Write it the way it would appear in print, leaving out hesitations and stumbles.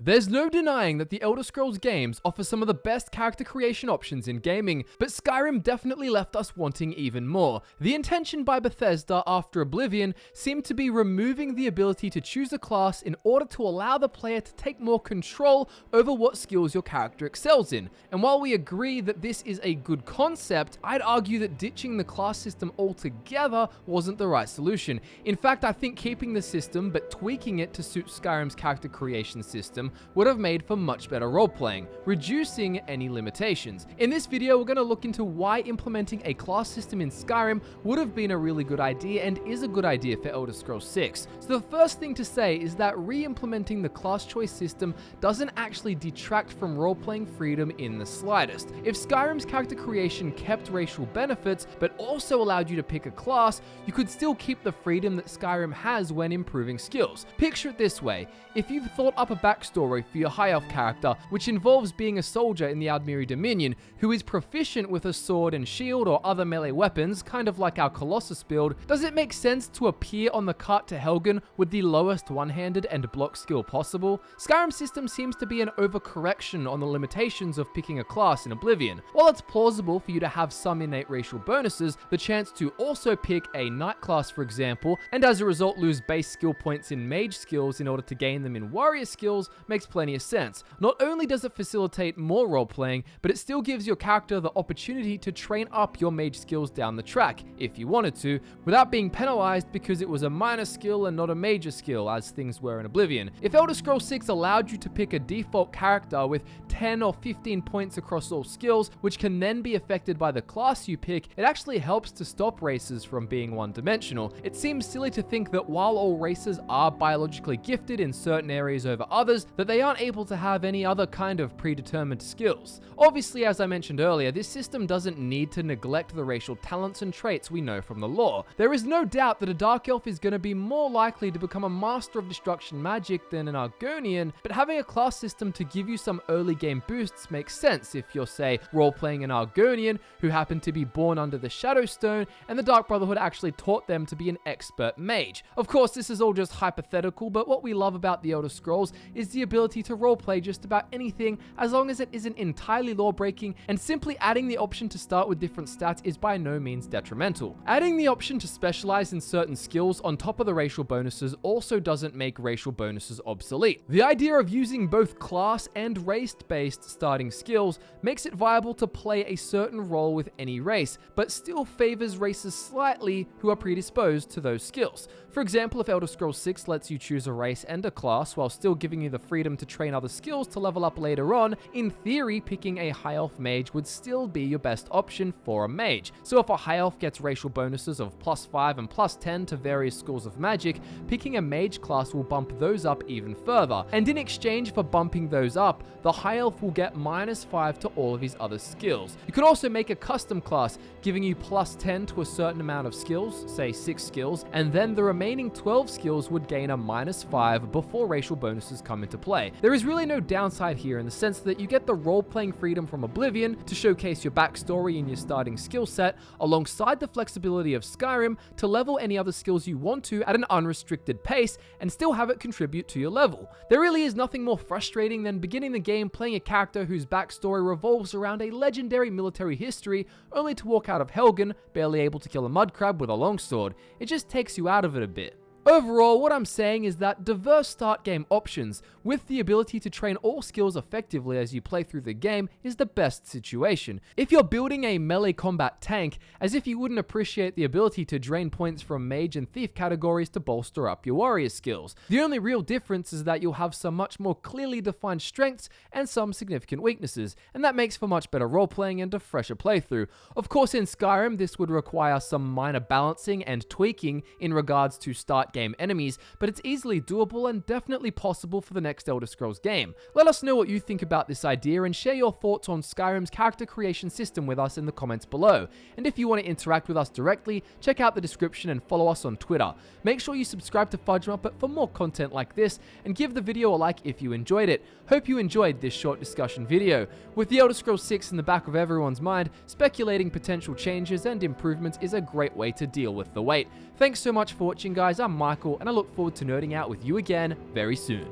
There's no denying that the Elder Scrolls games offer some of the best character creation options in gaming, but Skyrim definitely left us wanting even more. The intention by Bethesda after Oblivion seemed to be removing the ability to choose a class in order to allow the player to take more control over what skills your character excels in. And while we agree that this is a good concept, I'd argue that ditching the class system altogether wasn't the right solution. In fact, I think keeping the system but tweaking it to suit Skyrim's character creation system would have made for much better role-playing, reducing any limitations. In this video, we're going to look into why implementing a class system in Skyrim would have been a really good idea and is a good idea for Elder Scrolls 6. So the first thing to say is that re-implementing the class choice system doesn't actually detract from role-playing freedom in the slightest. If Skyrim's character creation kept racial benefits, but also allowed you to pick a class, you could still keep the freedom that Skyrim has when improving skills. Picture it this way: if you've thought up a backstory for your High Elf character, which involves being a soldier in the Aldmeri Dominion, who is proficient with a sword and shield or other melee weapons, kind of like our Colossus build, does it make sense to appear on the cart to Helgen with the lowest one-handed and block skill possible? Skyrim's system seems to be an overcorrection on the limitations of picking a class in Oblivion. While it's plausible for you to have some innate racial bonuses, the chance to also pick a knight class, for example, and as a result lose base skill points in mage skills in order to gain them in warrior skills, makes plenty of sense. Not only does it facilitate more role-playing, but it still gives your character the opportunity to train up your mage skills down the track, if you wanted to, without being penalized because it was a minor skill and not a major skill, as things were in Oblivion. If Elder Scrolls 6 allowed you to pick a default character with 10 or 15 points across all skills, which can then be affected by the class you pick, it actually helps to stop races from being one-dimensional. It seems silly to think that while all races are biologically gifted in certain areas over others, that they aren't able to have any other kind of predetermined skills. Obviously, as I mentioned earlier, this system doesn't need to neglect the racial talents and traits we know from the lore. There is no doubt that a Dark Elf is going to be more likely to become a master of destruction magic than an Argonian, but having a class system to give you some early game boosts makes sense if you're, say, role-playing an Argonian who happened to be born under the Shadowstone and the Dark Brotherhood actually taught them to be an expert mage. Of course, this is all just hypothetical, but what we love about the Elder Scrolls is the ability to roleplay just about anything as long as it isn't entirely lore-breaking, and simply adding the option to start with different stats is by no means detrimental. Adding the option to specialize in certain skills on top of the racial bonuses also doesn't make racial bonuses obsolete. The idea of using both class and race-based starting skills makes it viable to play a certain role with any race, but still favors races slightly who are predisposed to those skills. For example, if Elder Scrolls 6 lets you choose a race and a class while still giving you the freedom to train other skills to level up later on, in theory, picking a High Elf mage would still be your best option for a mage. So if a High Elf gets racial bonuses of +5 and +10 to various schools of magic, picking a mage class will bump those up even further. And in exchange for bumping those up, the High Elf will get -5 to all of his other skills. You could also make a custom class, giving you +10 to a certain amount of skills, say 6 skills, and then the remaining 12 skills would gain a -5 before racial bonuses come into play. There is really no downside here in the sense that you get the role-playing freedom from Oblivion to showcase your backstory and your starting skill set, alongside the flexibility of Skyrim to level any other skills you want to at an unrestricted pace and still have it contribute to your level. There really is nothing more frustrating than beginning the game playing a character whose backstory revolves around a legendary military history, only to walk out of Helgen barely able to kill a mudcrab with a longsword. It just takes you out of it a bit. Overall, what I'm saying is that diverse start game options, with the ability to train all skills effectively as you play through the game, is the best situation. If you're building a melee combat tank, as if you wouldn't appreciate the ability to drain points from mage and thief categories to bolster up your warrior skills. The only real difference is that you'll have some much more clearly defined strengths and some significant weaknesses, and that makes for much better roleplaying and a fresher playthrough. Of course, in Skyrim, this would require some minor balancing and tweaking in regards to start game enemies, but it's easily doable and definitely possible for the next Elder Scrolls game. Let us know what you think about this idea and share your thoughts on Skyrim's character creation system with us in the comments below. And if you want to interact with us directly, check out the description and follow us on Twitter. Make sure you subscribe to FudgeMuppet for more content like this, and give the video a like if you enjoyed it. Hope you enjoyed this short discussion video. With the Elder Scrolls 6 in the back of everyone's mind, speculating potential changes and improvements is a great way to deal with the wait. Thanks so much for watching, guys. I'm Michael, and I look forward to nerding out with you again very soon.